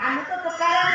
ଆମେ ତ ଦୋକାନ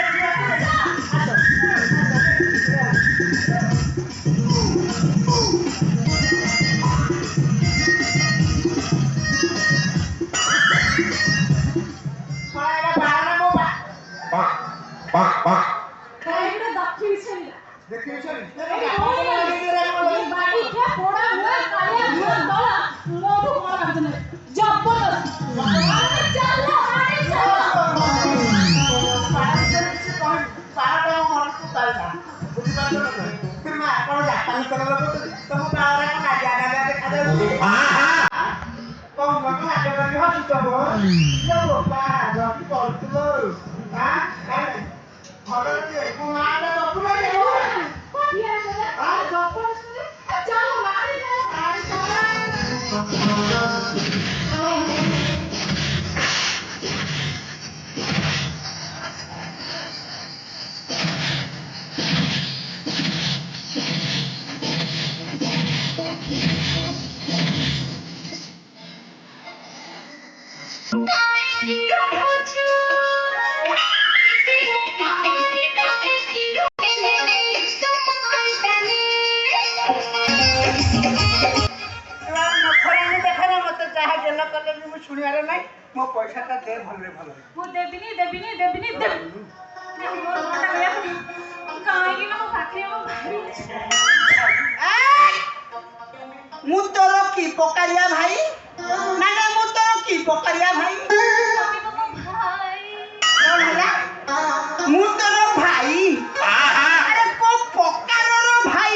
শুনিবার নাই মো পয়সাটা দে ভলরে ভাল মো দেবিনি দেবিনি দেবিনি দেবিনি মোর মনটা গয়া কাই না পাখরে মো ভাই মু তোর কি পকারিয়া ভাই না না মু তোর কি পকারিয়া ভাই মু তোর ভাই আরে কো পকারর ভাই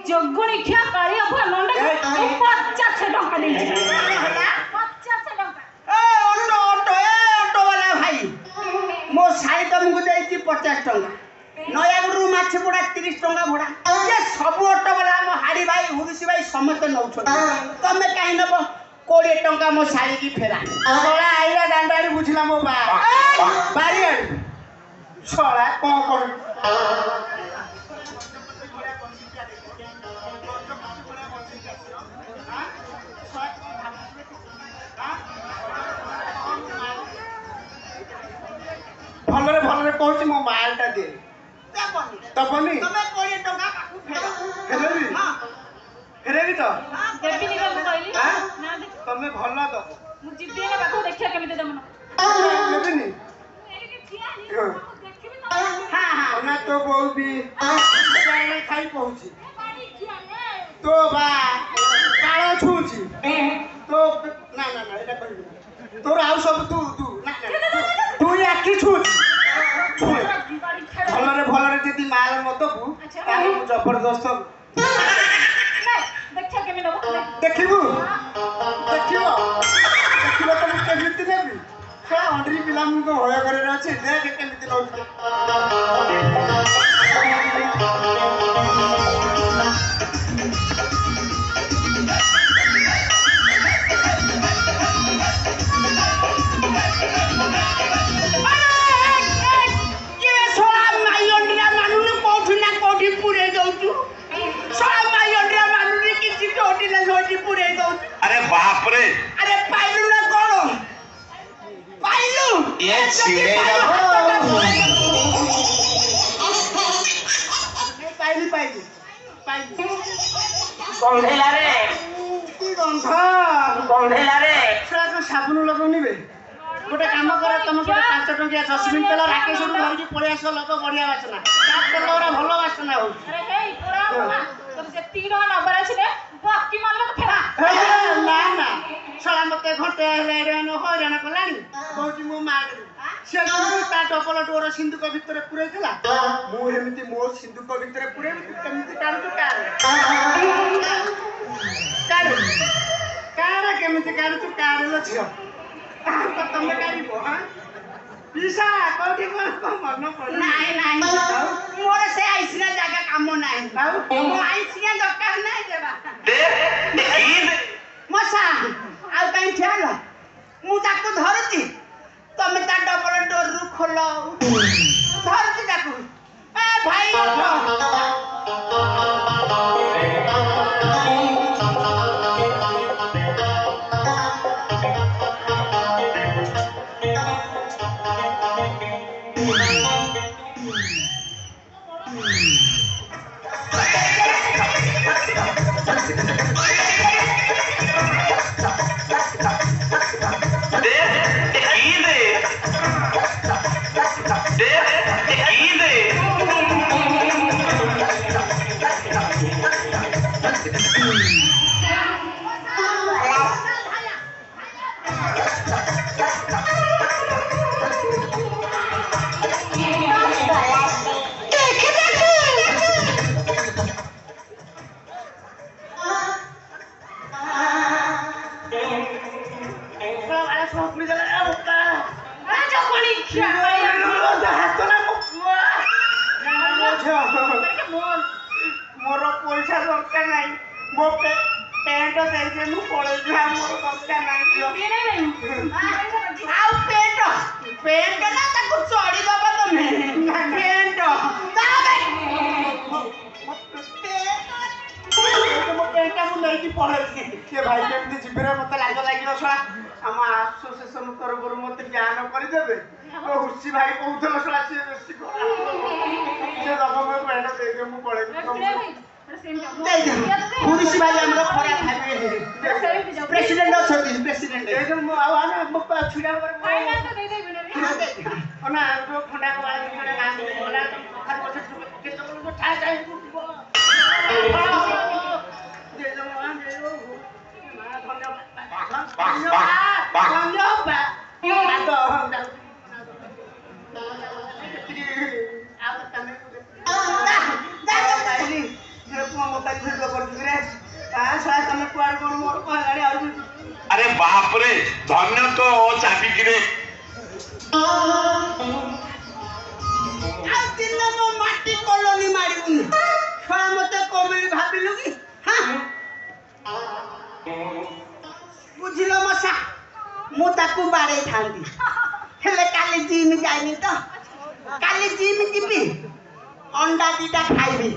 ଜଗୁଣି ଖିଆ କାଳିଆ ଭୁଆ ନଣ୍ଡା 50 ଟଙ୍କା ଦେଇଛି। टंका नयागढ़ माछपड़ा 30 टंका भड़ा ये सब ऑटो वाला हम हाड़ी भाई हुरुसी भाई समस्त नौ तमें कहीं नब 20 टंका मो शाड़ी की फेरा सोला आईला दांडारी बुझला मो बा बारी आड़ी सोला कौन कर भलरे भलरे कहूँ मो मालटा दे तबनी तमे 20 टंका काकू फेरेबी फेरेबी तो देबिनी रे मु कहली ना दे तमे भल दो मु जिबे ना बाकू देखिया केमिते दमन लेबिनी मेरे के छिया नहीं देखिबी तो हां हां ना तो बहु भी जाने खाई पहुंची तो बा काळो छूची तो ना ना ना एटा कहिबी तोर आउ सब तू तू ना ना तू याकी छूची भलरे भलरे जदी माल मत को ताले मु जबरदस्त देखिया केमिते दबो देखिबू देखिबो देखिबो तो केमिति देबी से अंडरी पिला मु को होय करे अछि देख केमिति लौट अरे बाप रे अरे पाइलू ना कौन पाइलू ये छिड़े ना पाइलू पाइलू पाइलू कौन है लारे की गंधा कौन है लारे छड़ा को साबुन लगौनी बे गोटे काम करे तुम गोटे 5 टंकिया जस्मिन तेल राकेश धरिकी पळि आस लोक बढ़िया वासना ता तेल ओरा भलो वासना हो अरे हे पोरा तो जे 3 टका नंबर अछि रे बाकी मारलो तो फेरा ना ना छड़ा मते घटे रेन होरान कलानी कहूची मो मार से ता टपल डोर सिंधुक भितर पुरैथिला मु हेमिति मो सिंधुक भितर पुरै केमिति काढु कार कार केमिति काढु कार लो छियो तो तमे काढिबो हां पिसा कोठी को मन पड़ नाही नाही मोर से आइसिना जागा काम नाही मो आइसिना दरकार नाही देबा दे ईद मसा आ काई ठेल मु ताको धरती तमे ता डबल डोर रु खोलो धरती ताको ए भाई मोर पैसा दरकार नहीं मो पेंट देके मु पळे जा मोर दरकार नहीं आउ पेंट ना ताको चोड़ी दबा तमे पेंट ताबे मो पेंट मु नहीं की पळे के भाई केमती जिबरे मते लागिलो छळा हम एसोसिएशन तरफ मते ज्ञान कर देबे ओ हुसी भाई कहउथलो छळा से बेसी को से दबा में पेंट दे दे मु पळे पुलिस भाई हमरा खरा खाबे प्रेसिडेंट अछती प्रेसिडेंट ए जो आना मप्पा छुडा पर फाइनल तो दे दे बिना रे ओना जो खंडा को वाला जोड़े नाम बोला खर को के तो ठा जाए दे जो मान दे जो अरे बाप रे धन्य तो चाबी गिरे ଆଉ ଦିନ ମୋ ମାଟି କଲୋନି ମାରିବୁନି ଛୁଆ ମତେ କମିଳି ଭାବିଲୁ କି ବୁଝିଲ ମଶା ମୁଁ ତାକୁ ବାଡ଼େଇଥାନ୍ତି ହେଲେ କାଲି ଜିମ୍ ଯାଇନି ତ କାଲି ଜିମ୍ ଯିବି ଅଣ୍ଡା ଦିଟା ଖାଇବି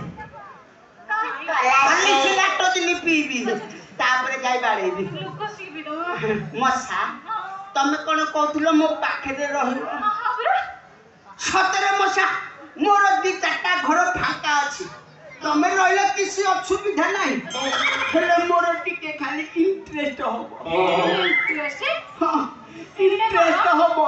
ଖାଲି ସିଗାରେଟ ଦିନ ପିଇବି ତାପରେ ଯାଇ ବାଡ଼େଇବି ମଶା ତମେ କଣ କହୁଥିଲ ମୋ ପାଖରେ ରହିବ ସତରେ ମଶା ମୋର 2-4ଟା ଘର ଫାଙ୍କା ଅଛି ତମେ ରହିଲେ କିଛି ଅସୁବିଧା ନାହିଁ ହେଲେ ମୋର ଟିକେ ଖାଲି ଇଣ୍ଟରେଷ୍ଟ ହବ ଇଣ୍ଟରେଷ୍ଟ ହବ